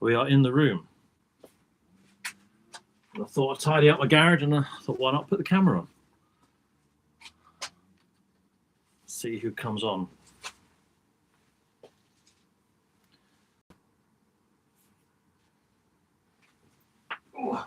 We are in the room. I thought I'd tidy up my garage, and I thought, why not put the camera on? See who comes on. Oh.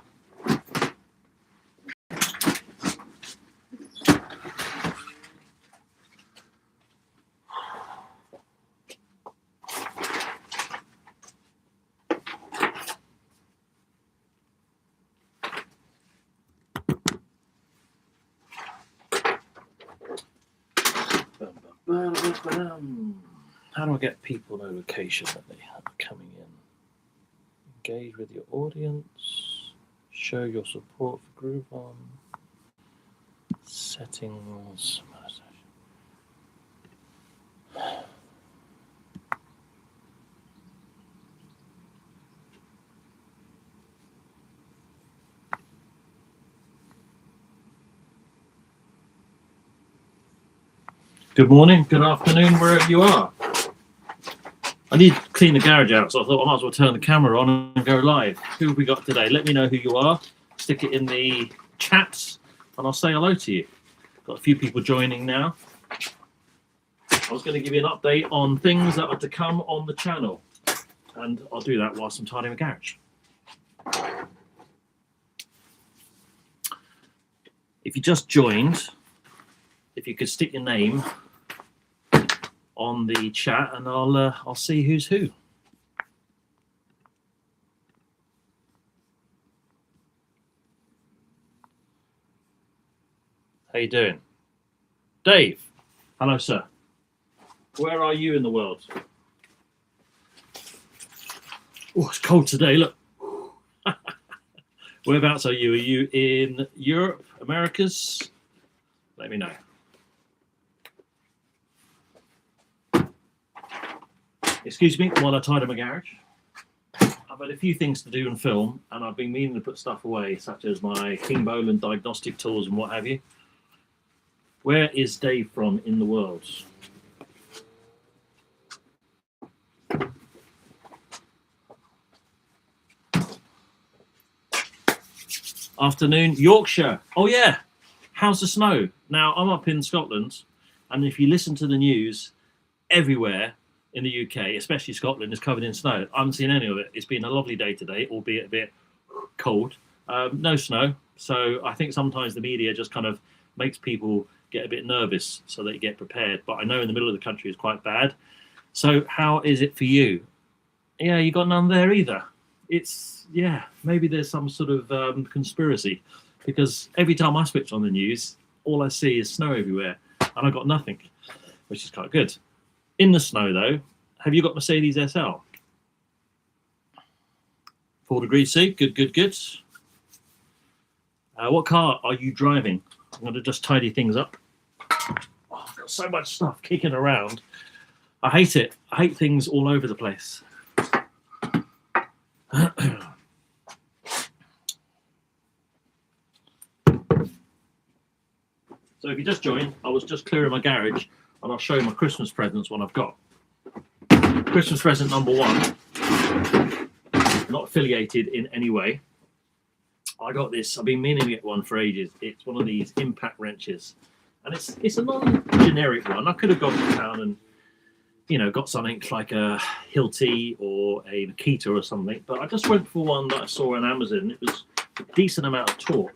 How do I get people notification that they are coming in? Engage with your audience. Show your support for GrooveOn. Settings. Good morning, good afternoon, wherever you are. I need to clean the garage out, so I thought I might as well turn the camera on and go live. Who have we got today? Let me know who you are. Stick it in the chats, and I'll say hello to you. Got a few people joining now. I was going to give you an update on things that are to come on the channel, and I'll do that whilst I'm tidying the garage. If you just joined, if you could stick your name on the chat, and I'll see who's who. How you doing? Dave. Hello, sir. Where are you in the world? Oh, it's cold today, look. Whereabouts are you? Are you in Europe, Americas? Let me know. Excuse me while I tidy my garage. I've had a few things to do and film, and I've been meaning to put stuff away, such as my King Boland diagnostic tools and what have you. Where is Dave from in the world? Afternoon, Yorkshire. Oh yeah, how's the snow? Now, I'm up in Scotland, and if you listen to the news, everywhere in the UK, especially Scotland, is covered in snow. I haven't seen any of it. It's been a lovely day today, albeit a bit cold. No snow. So I think sometimes the media just kind of makes people get a bit nervous so they get prepared. But I know in the middle of the country is quite bad. So how is it for you? Yeah, you got none there either. It's, yeah, maybe there's some sort of conspiracy, because every time I switch on the news, all I see is snow everywhere, and I got nothing, which is quite good. In the snow, though, have you got Mercedes SL? 4 degrees C, good, good, good. What car are you driving? I'm going to just tidy things up. Oh, I've got so much stuff kicking around. I hate it. I hate things all over the place. So if you just joined, I was just clearing my garage, and I'll show you my Christmas presents, what I've got. Christmas present number 1, not affiliated in any way. I got this, I've been meaning to get one for ages. It's one of these impact wrenches, and it's a non-generic one. I could have gone to town and, you know, got something like a Hilti or a Makita or something, but I just went for one that I saw on Amazon. It was a decent amount of torque.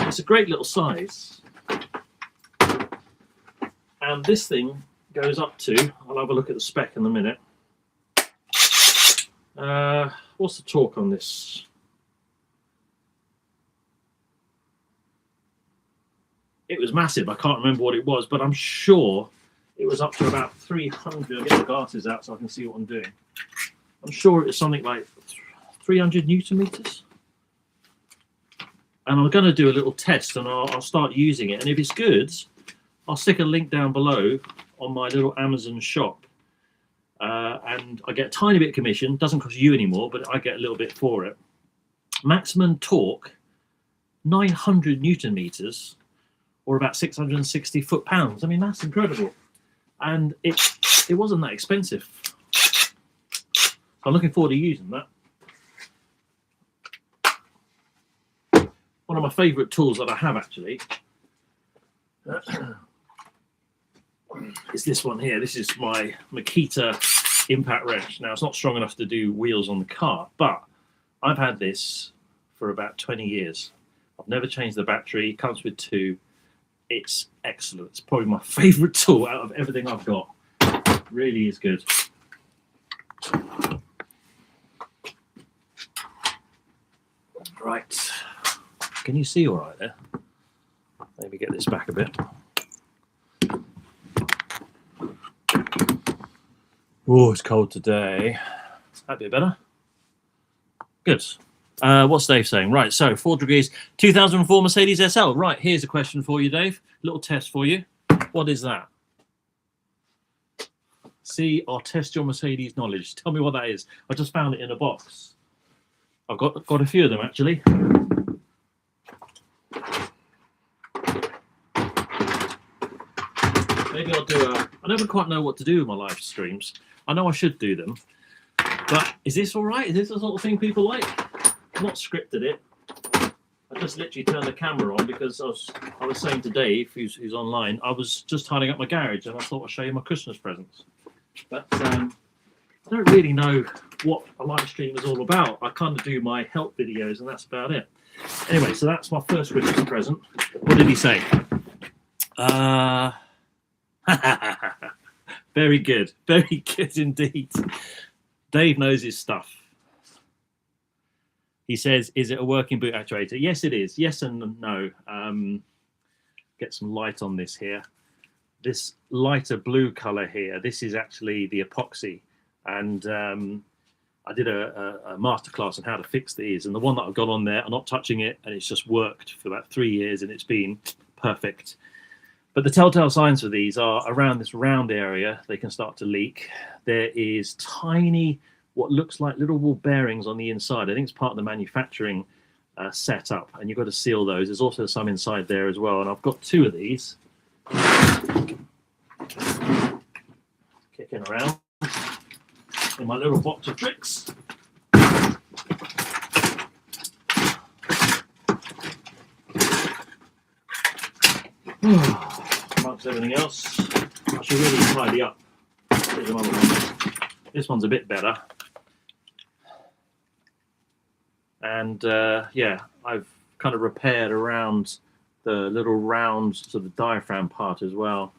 It's a great little size, and this thing goes up to, I'll have a look at the spec in a minute. What's the torque on this? It was massive. I can't remember what it was, but I'm sure it was up to about 300. I'll get the glasses out so I can see what I'm doing. I'm sure it was something like 300 Newton meters. And I'm going to do a little test, and I'll start using it. And if it's good, I'll stick a link down below on my little Amazon shop. And I get a tiny bit of commission. Doesn't cost you anymore, but I get a little bit for it. Maximum torque, 900 Newton meters, or about 660 foot-pounds. I mean, that's incredible. And it wasn't that expensive. I'm looking forward to using that. One of my favourite tools that I have actually is this one here. This is my Makita impact wrench. Now, it's not strong enough to do wheels on the car, but I've had this for about 20 years. I've never changed the battery. It comes with 2. It's excellent. It's probably my favourite tool out of everything I've got. It really is good. Right. Can you see all right there? Maybe get this back a bit. Oh, it's cold today. That'd be better. Good. What's Dave saying? Right, so 4 degrees, 2004 Mercedes SL. Right, here's a question for you, Dave. Little test for you. What is that? See, I'll test your Mercedes knowledge. Tell me what that is. I just found it in a box. I've got a few of them, actually. Maybe I'll do I never quite know what to do with my live streams. I know I should do them. But is this all right? Is this the sort of thing people like? I've not scripted it. I just literally turned the camera on because I was saying to Dave, who's online, I was just tidying up my garage and I thought I'd show you my Christmas presents. But I don't really know what a live stream is all about. I kind of do my help videos and that's about it. Anyway, so that's my first Christmas present. What did he say? Very good. Very good indeed. Dave knows his stuff. He says, is it a working boot actuator? Yes, it is. Yes and no. Get some light on this here. This lighter blue color here, this is actually the epoxy. And I did a masterclass on how to fix these. And the one that I've got on there, I'm not touching it. And it's just worked for about 3 years and it's been perfect. But the telltale signs for these are around this round area, they can start to leak. There is tiny, what looks like little ball bearings on the inside. I think it's part of the manufacturing setup, and you've got to seal those. There's also some inside there as well, and I've got 2 of these. Kicking around in my little box of tricks. Amongst everything else, I should really tidy up. Here's another one. This one's a bit better. And yeah, I've kind of repaired around the little round sort of diaphragm part as well.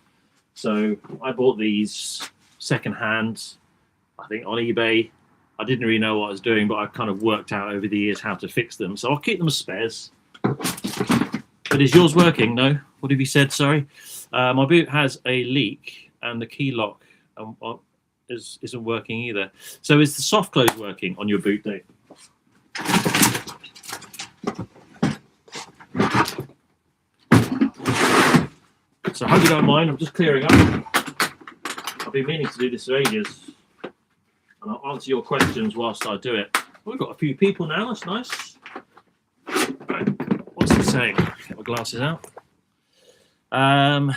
So I bought these second-hand, I think on eBay. I didn't really know what I was doing, but I've kind of worked out over the years how to fix them. So I'll keep them as spares. But is yours working? No? What have you said? Sorry. My boot has a leak and the key lock isn't working either. So is the soft close working on your boot, Dave? So I hope you don't mind. I'm just clearing up. I've been meaning to do this for ages. And I'll answer your questions whilst I do it. We've got a few people now. That's nice. Right. What's it saying? Get my glasses out. I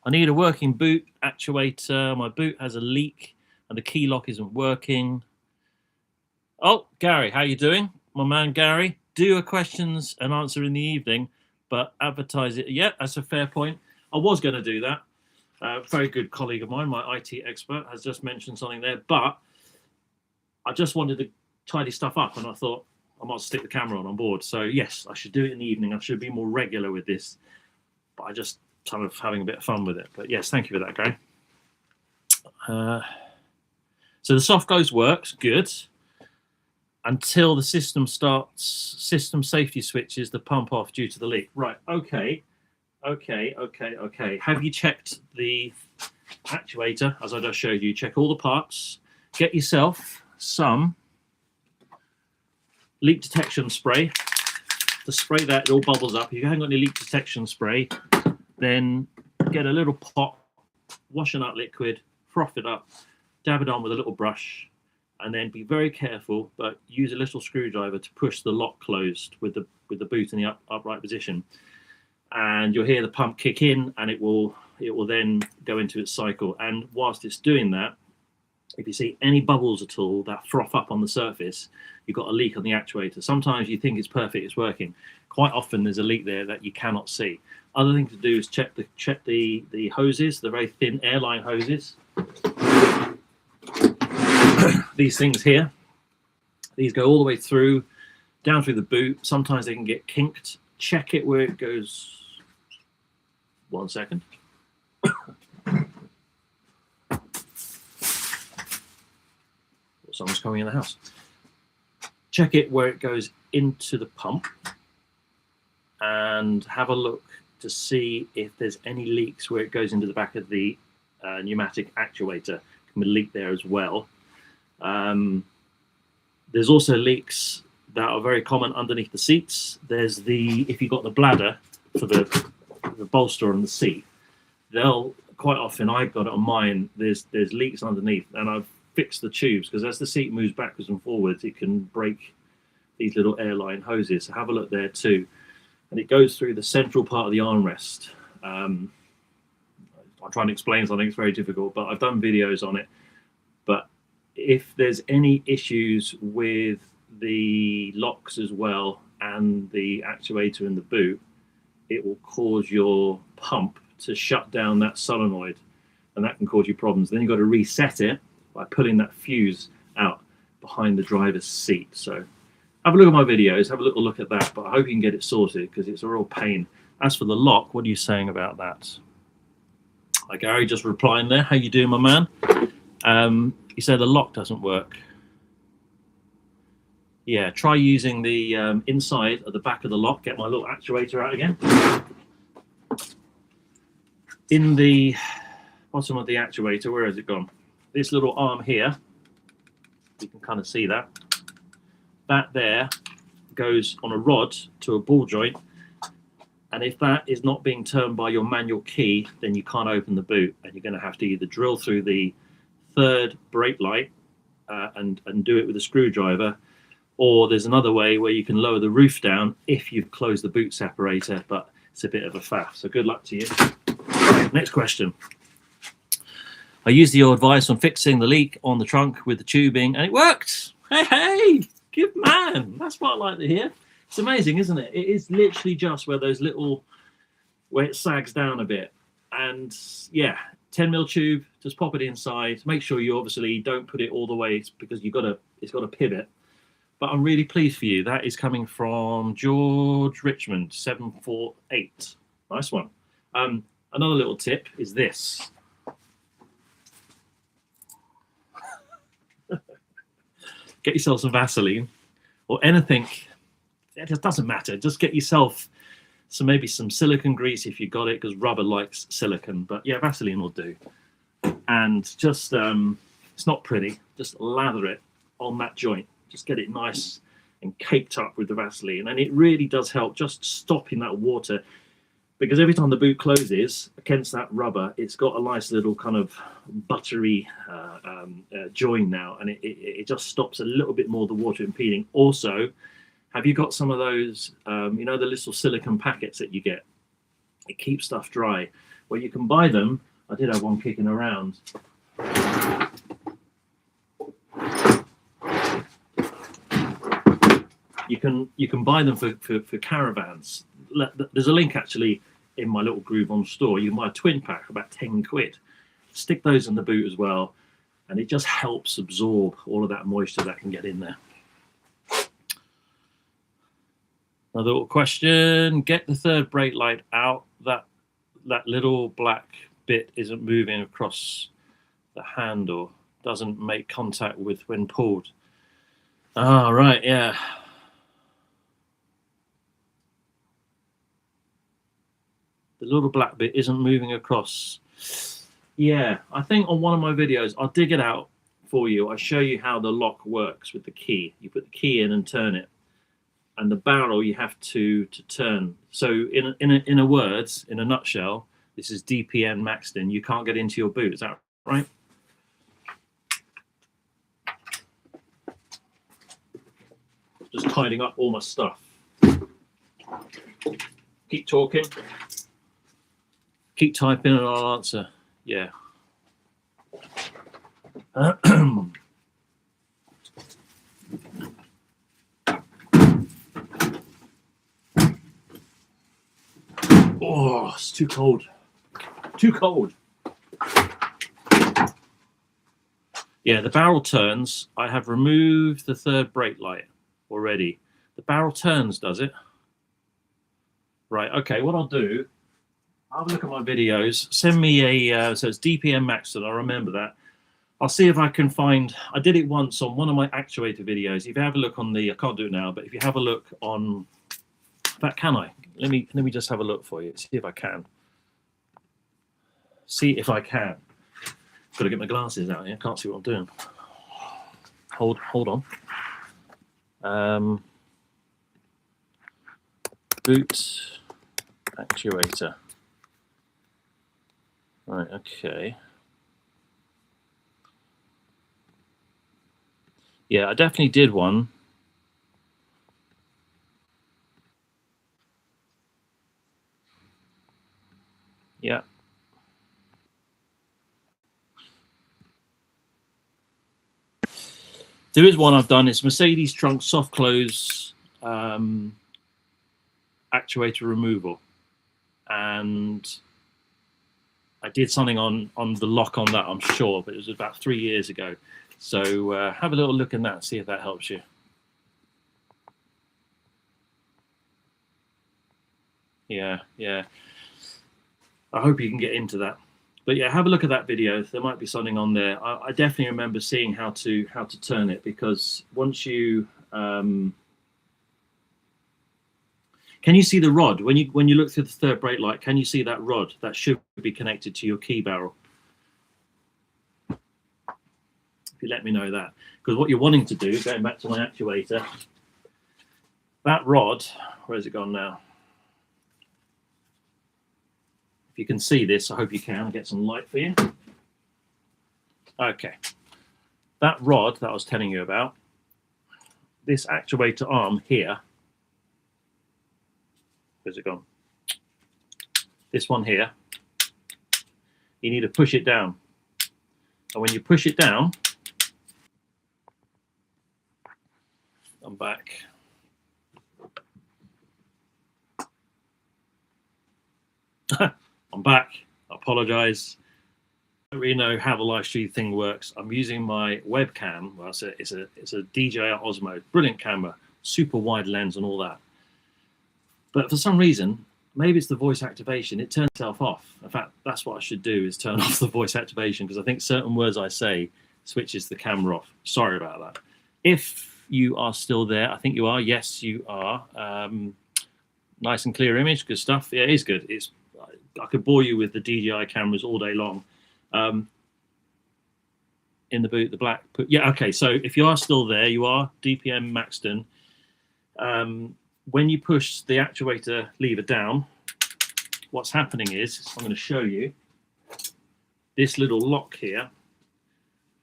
need a working boot actuator. My boot has a leak and the key lock isn't working. Oh, Gary, how you doing? My man Gary, do a questions and answer in the evening, but advertise it. Yeah, that's a fair point. I was going to do that. Very good colleague of mine, my IT expert, has just mentioned something there, but I just wanted to tidy stuff up and I thought I might stick the camera on board. So yes, I should do it in the evening. I should be more regular with this, but I just kind of having a bit of fun with it. But yes, thank you for that, Gary. So the soft close works good until the system safety switches the pump off due to the leak. Right, okay. Have you checked the actuator? As I just showed you, check all the parts. Get yourself some leak detection spray. The spray that it all bubbles up. If you haven't got any leak detection spray, then get a little pot, wash in that liquid, froth it up, dab it on with a little brush, and then be very careful, but use a little screwdriver to push the lock closed with the boot in the upright position. And you'll hear the pump kick in, and it will then go into its cycle. And whilst it's doing that, if you see any bubbles at all that froth up on the surface, you've got a leak on the actuator. Sometimes you think it's perfect, it's working. Quite often there's a leak there that you cannot see. Other thing to do is check the hoses, the very thin airline hoses. These things here, these go all the way through, down through the boot. Sometimes they can get kinked. Check it where it goes. 1 second. Someone's coming in the house. Check it where it goes into the pump and have a look to see if there's any leaks where it goes into the back of the pneumatic actuator. Can be a leak there as well. There's also leaks that are very common underneath the seats. There's if you've got the bladder for the bolster on the seat, they'll quite often, I've got it on mine, there's leaks underneath, and I've fixed the tubes because as the seat moves backwards and forwards, it can break these little airline hoses. So have a look there too. And it goes through the central part of the armrest. I'm trying to explain something, it's very difficult, but I've done videos on it. But if there's any issues with the locks as well and the actuator in the boot, it will cause your pump to shut down that solenoid, and that can cause you problems. Then you've got to reset it by pulling that fuse out behind the driver's seat. So have a look at my videos, have a little look at that, but I hope you can get it sorted because it's a real pain. As for the lock, what are you saying about that? Hi Gary, just replying there. How you doing, my man? You said the lock doesn't work. Yeah, try using the inside of the back of the lock. Get my little actuator out again. In the bottom of the actuator, where has it gone? This little arm here, you can kind of see that. That there goes on a rod to a ball joint. And if that is not being turned by your manual key, then you can't open the boot. And you're going to have to either drill through the third brake light and do it with a screwdriver, or there's another way where you can lower the roof down if you've closed the boot separator, but it's a bit of a faff. So good luck to you. Next question. I used your advice on fixing the leak on the trunk with the tubing and it worked. Hey, good man. That's what I like to hear. It's amazing, isn't it? It is literally just where those little, where it sags down a bit. And yeah, 10mm tube, just pop it inside. Make sure you obviously don't put it all the way because it's got a pivot. But I'm really pleased for you. That is coming from George Richmond, 748. Nice one. Another little tip is this. Get yourself some Vaseline or anything. It just doesn't matter. Just get yourself maybe some silicone grease if you got it, because rubber likes silicone. But yeah, Vaseline will do. And just, it's not pretty. Just lather it on that joint. Just get it nice and caked up with the Vaseline. And it really does help just stopping that water. Because every time the boot closes against that rubber, it's got a nice little kind of buttery join now, and it just stops a little bit more of the water impeding. Also, have you got some of those, you know, the little silicone packets that you get? It keeps stuff dry. Well, you can buy them. I did have one kicking around. You can buy them for caravans. There's a link actually in my little GrooveOn store. You can buy a twin pack for about 10 quid. Stick those in the boot as well, and it just helps absorb all of that moisture that can get in there. Another little question. Get the third brake light out. That little black bit isn't moving across the handle. Doesn't make contact with when pulled. Ah, right, yeah. The little black bit isn't moving across. Yeah, I think on one of my videos, I'll dig it out for you. I show you how the lock works with the key. You put the key in and turn it, and the barrel you have to turn. So in a words, in a nutshell, this is DPN maxed in. You can't get into your boot. Is that right? Just tidying up all my stuff. Keep talking. Keep typing and I'll answer. Yeah. Oh, it's too cold. Too cold. Yeah, the barrel turns. I have removed the third brake light already. The barrel turns, does it? Right, okay, what I'll do, I'll have a look at my videos. Send me a, so it's DPM Maxton, I remember that. I'll see if I can find, I did it once on one of my actuator videos. If you have a look on the, I can't do it now, but if you have a look on, in fact, can I? Let me just have a look for you, see if I can. See if I can. Got to get my glasses out here, can't see what I'm doing. Hold on. Boot actuator. Right, okay. Yeah, I definitely did one. Yeah. There is one I've done. It's Mercedes trunk soft close actuator removal. And I did something on the lock on that, I'm sure, but it was about 3 years ago. So have a little look in that, see if that helps you. Yeah, yeah. I hope you can get into that. But yeah, have a look at that video. There might be something on there. I definitely remember seeing how to turn it, because once you can you see the rod when you look through the third brake light? Can you see that rod that should be connected to your key barrel? If you let me know that, because what you're wanting to do, going back to my actuator, that rod, where's it gone now? If you can see this, I hope you can. I'll get some light for you. Okay, that rod that I was telling you about, this actuator arm here, where's it gone? This one here, you need to push it down. And when you push it down, I'm back. I'm back. I apologize. I don't really know how the live stream thing works. I'm using my webcam. Well, it's a DJI Osmo, brilliant camera, super wide lens and all that. But for some reason, maybe it's the voice activation, it turns itself off. In fact, that's what I should do, is turn off the voice activation, because I think certain words I say switches the camera off. Sorry about that. If you are still there, I think you are. Yes, you are. Nice and clear image, good stuff. Yeah, it is good. I could bore you with the DJI cameras all day long. In the boot, the black. Yeah, okay. So if you are still there, you are DPM Maxton. When you push the actuator lever down, what's happening is, I'm going to show you this little lock here.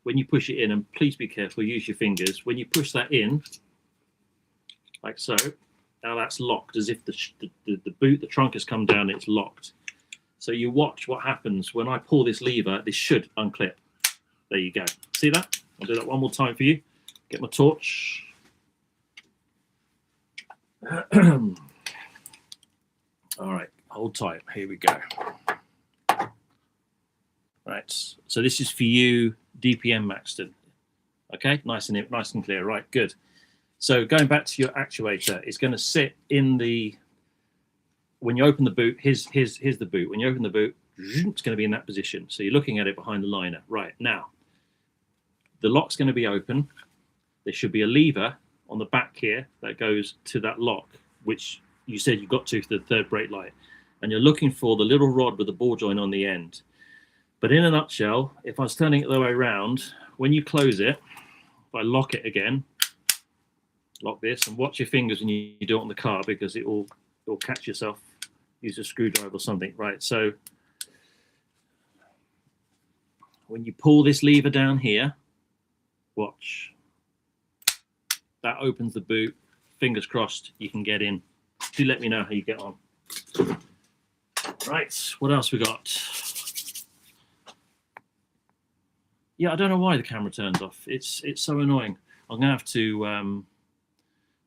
When you push it in, and please be careful, use your fingers. When you push that in, like so, now that's locked, as if the boot, the trunk has come down, it's locked. So you watch what happens when I pull this lever. This should unclip. There you go. See that? I'll do that one more time for you. Get my torch. All right, hold tight. Here we go. Right, so this is for you, DPM Maxton. Okay, nice and clear. Right, good. So going back to your actuator, it's going to sit in the. When you open the boot, here's the boot. When you open the boot, it's going to be in that position. So you're looking at it behind the liner. Right, now, the lock's going to be open. There should be a lever on the back here that goes to that lock, which you said you got to for the third brake light. And you're looking for the little rod with the ball joint on the end. But in a nutshell, if I was turning it the way around, when you close it, if I lock it again, lock this, and watch your fingers when you do it on the car, because it'll catch yourself. Use a screwdriver or something. Right, so when you pull this lever down here, watch. That opens the boot. Fingers crossed you can get in. Do let me know how you get on. Right, what else we got? Yeah, I don't know why the camera turns off. It's so annoying. I'm gonna have to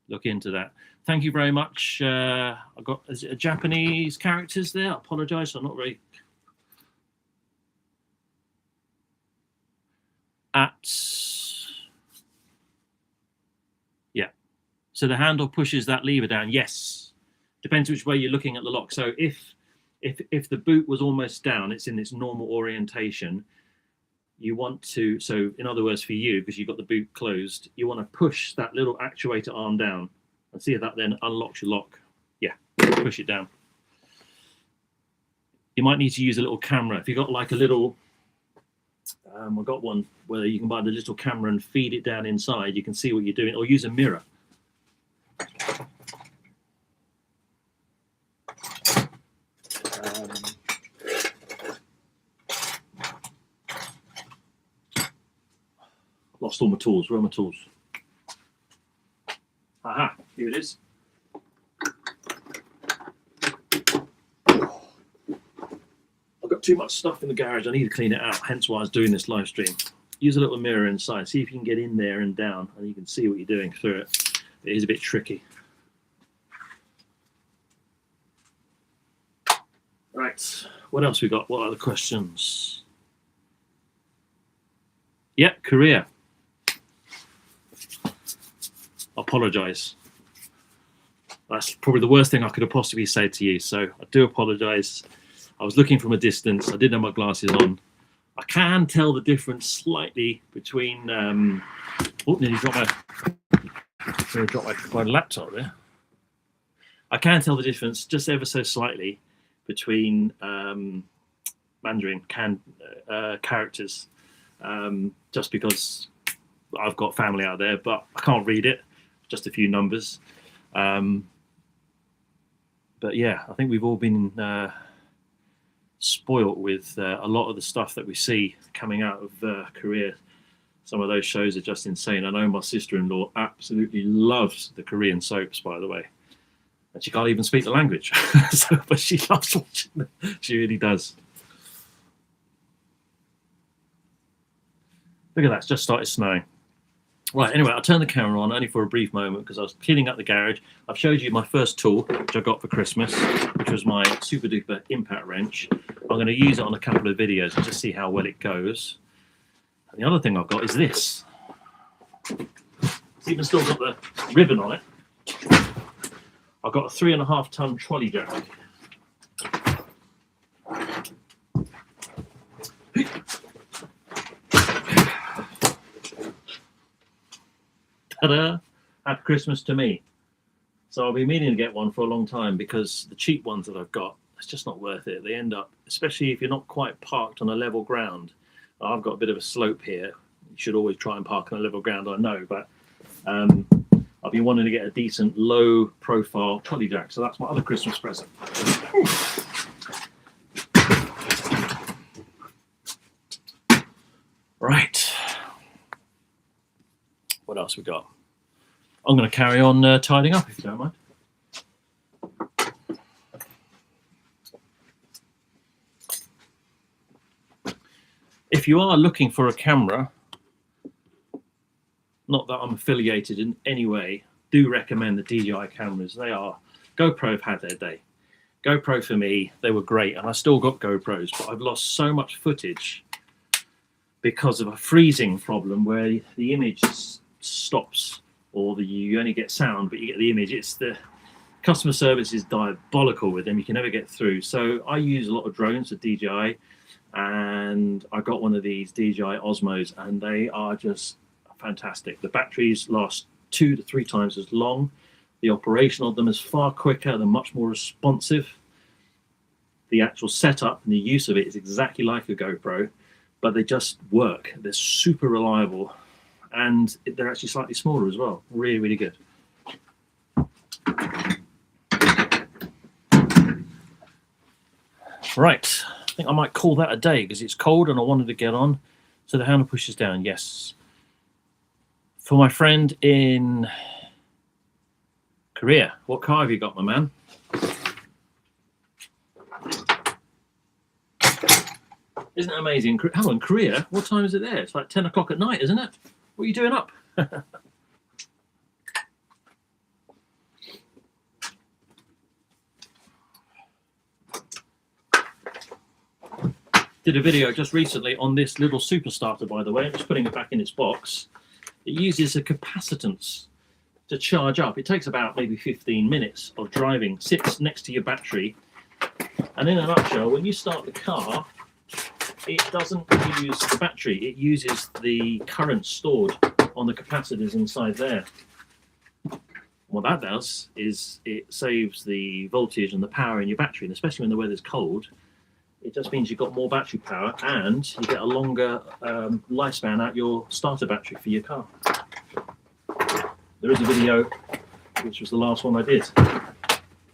look into that. Thank you very much. I got Japanese characters there. I apologise. I'm not very yeah. So the handle pushes that lever down. Yes, depends which way you're looking at the lock. So if the boot was almost down, it's in its normal orientation. You want to, so in other words, for you, because you've got the boot closed, you want to push that little actuator arm down and see if that then unlocks your lock. Yeah, push it down. You might need to use a little camera. If you've got like a little, I've got one where you can buy the little camera and feed it down inside. You can see what you're doing, or use a mirror. Lost all my tools. Where are my tools? Aha, here it is. I've got too much stuff in the garage. I need to clean it out, hence why I was doing this live stream. Use a little mirror inside. See if you can get in there and down, and you can see what you're doing through it. It is a bit tricky. Right, what else we got? What other questions? Yeah, Korea. I apologise. That's probably the worst thing I could have possibly said to you, so I do apologise. I was looking from a distance. I didn't have my glasses on. I can tell the difference slightly between. Oh, nearly dropped my laptop there. I can tell the difference just ever so slightly between Mandarin characters, just because I've got family out there, but I can't read it. Just a few numbers. But yeah, I think we've all been spoilt with a lot of the stuff that we see coming out of Korea. Some of those shows are just insane. I know my sister-in-law absolutely loves the Korean soaps, by the way. And she can't even speak the language. But she loves watching them. She really does. Look at that, it's just started snowing. Right, anyway, I'll turn the camera on only for a brief moment because I was cleaning up the garage. I've showed you my first tool, which I got for Christmas, which was my super duper impact wrench. I'm going to use it on a couple of videos and just see how well it goes. And the other thing I've got is this. It's even still got the ribbon on it. I've got a 3.5 ton trolley jack. Ta-da! Happy Christmas to me. So I've been meaning to get one for a long time because the cheap ones that I've got, it's just not worth it. They end up, especially if you're not quite parked on a level ground. I've got a bit of a slope here. You should always try and park on a level ground, I know, but I've been wanting to get a decent low profile trolley jack. So that's my other Christmas present. Right. What else we got? I'm going to carry on tidying up, if you don't mind. If you are looking for a camera, not that I'm affiliated in any way, do recommend the DJI cameras. They are, GoPro have had their day. GoPro for me, they were great, and I still got GoPros, but I've lost so much footage because of a freezing problem where the image stops, or you only get sound but you get the image. It's the customer service is diabolical with them. You can never get through. So I use a lot of drones with DJI, and I got one of these DJI Osmos, and they are just fantastic. The batteries last 2 to 3 times as long. The operation of them is far quicker. They're much more responsive. The actual setup and the use of it is exactly like a GoPro, but they just work. They're super reliable, and they're actually slightly smaller as well. Really, really good. Right, I think I might call that a day because it's cold and I wanted to get on. So the handle pushes down, yes. For my friend in Korea, what car have you got, my man? Isn't it amazing? Hang on, Korea, what time is it there? It's like 10 o'clock at night, isn't it? What are you doing up? Did a video just recently on this little super starter, by the way. I'm just putting it back in its box. It uses a capacitance to charge up. It takes about maybe 15 minutes of driving, sits next to your battery. And in a nutshell, when you start the car, it doesn't use the battery. It uses the current stored on the capacitors inside there. What that does is it saves the voltage and the power in your battery, and especially when the weather's cold, it just means you've got more battery power and you get a longer lifespan out your starter battery for your car. There is a video, which was the last one I did.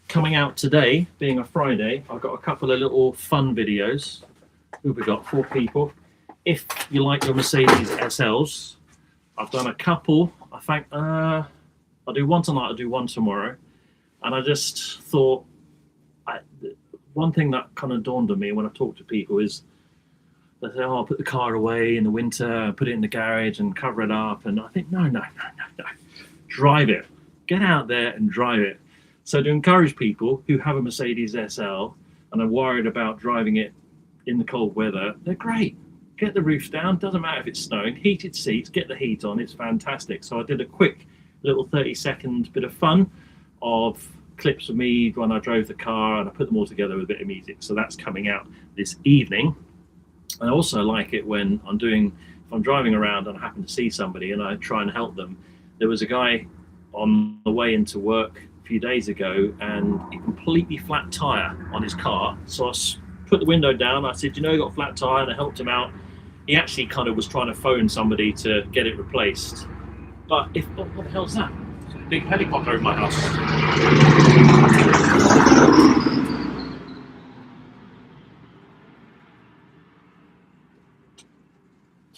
Coming out today, being a Friday, I've got a couple of little fun videos. Who have we got? 4 people. If you like your Mercedes SLs, I've done a couple. I think I'll do one tonight, I'll do one tomorrow. And I just thought, one thing that kind of dawned on me when I talk to people is they say, oh, I'll put the car away in the winter, put it in the garage and cover it up. And I think, no. Drive it. Get out there and drive it. So to encourage people who have a Mercedes SL and are worried about driving it in the cold weather, they're great. Get the roof down, doesn't matter if it's snowing, heated seats, get the heat on, it's fantastic. So I did a quick little 30-second bit of fun of clips of me when I drove the car, and I put them all together with a bit of music. So that's coming out this evening. I also like it when if I'm driving around and I happen to see somebody and I try and help them. There was a guy on the way into work a few days ago and he completely flat tire on his car. So I put the window down. I said, you know, you got a flat tire, and I helped him out. He actually kind of was trying to phone somebody to get it replaced. But what the hell's that? It's a big helicopter in my house.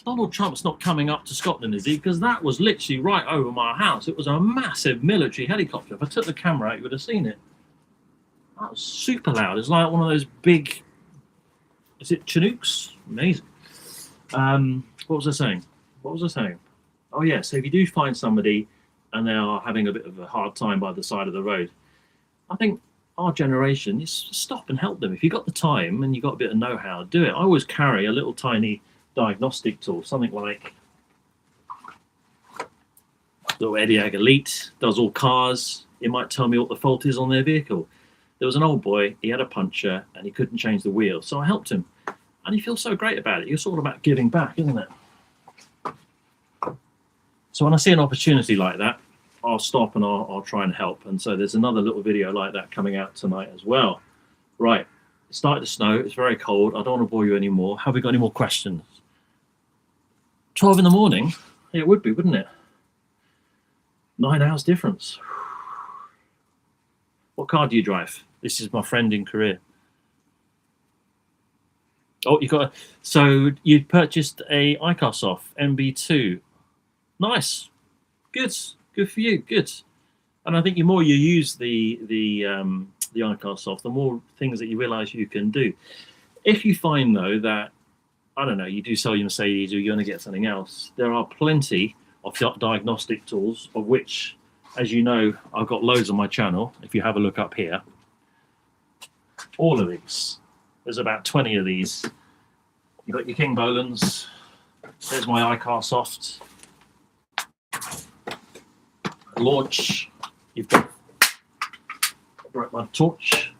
Donald Trump's not coming up to Scotland, is he? Because that was literally right over my house. It was a massive military helicopter. If I took the camera out, you would have seen it. That was super loud. It's like one of those big, is it Chinooks? Amazing. What was I saying? Oh yeah, so if you do find somebody and they are having a bit of a hard time by the side of the road, I think our generation, you stop and help them. If you've got the time and you've got a bit of know-how, do it. I always carry a little tiny diagnostic tool, something like the Ediag Elite, does all cars. It might tell me what the fault is on their vehicle. There was an old boy, he had a puncture and he couldn't change the wheel, so I helped him. And he feels so great about it. It's all about giving back, isn't it? So when I see an opportunity like that, I'll stop and I'll try and help. And so there's another little video like that coming out tonight as well. Right, it started to snow, it's very cold, I don't want to bore you anymore. Have we got any more questions? 12 in the morning? Yeah, it would be, wouldn't it? 9 hours difference. What car do you drive? This is my friend in Korea. Oh, so you purchased a iCarSoft MB2. Nice, good for you, good. And I think the more you use the iCarSoft, the more things that you realise you can do. If you find though that, I don't know, you do sell your Mercedes or you're going to get something else, there are plenty of diagnostic tools, of which, as you know, I've got loads on my channel. If you have a look up here, all of these, there's about 20 of these. You've got your King Bolands, there's my iCarSoft launch, you've got my torch,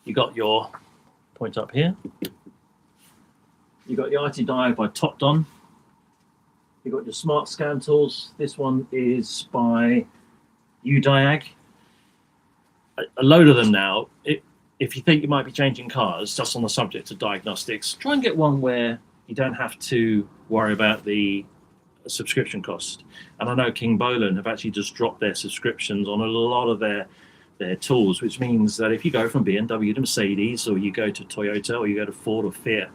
you got your point up here, you got your IT Diag by Topdon, you got your smart scan tools. This one is by uDiag. A load of them now. If you think you might be changing cars, just on the subject of diagnostics, try and get one where you don't have to worry about the subscription cost. And I know King Bolan have actually just dropped their subscriptions on a lot of their tools, which means that if you go from BMW to Mercedes, or you go to Toyota, or you go to Ford or Fiat,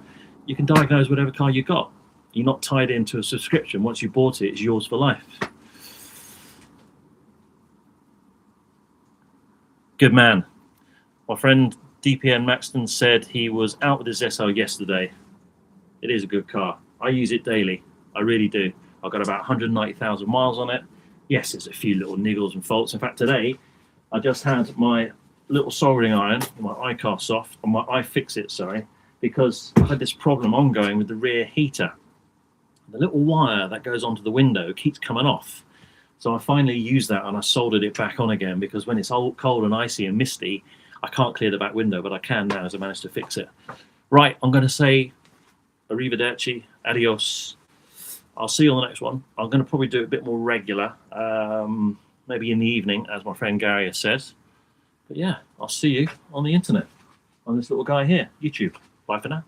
you can diagnose whatever car you got. You're not tied into a subscription. Once you bought it, it's yours for life. Good man. My friend DPN Maxton said he was out with his SL yesterday. It is a good car. I use it daily. I really do. I've got about 190,000 miles on it. Yes, there's a few little niggles and faults. In fact, today I just had my little soldering iron, my iCar soft, and my iFixit, sorry, because I had this problem ongoing with the rear heater. The little wire that goes onto the window keeps coming off. So I finally used that and I soldered it back on again, because when it's cold and icy and misty, I can't clear the back window, but I can now as I managed to fix it. Right, I'm going to say arrivederci, adios. I'll see you on the next one. I'm going to probably do it a bit more regular, maybe in the evening, as my friend Gary has said. But yeah, I'll see you on the internet, on this little guy here, YouTube. Bye for now.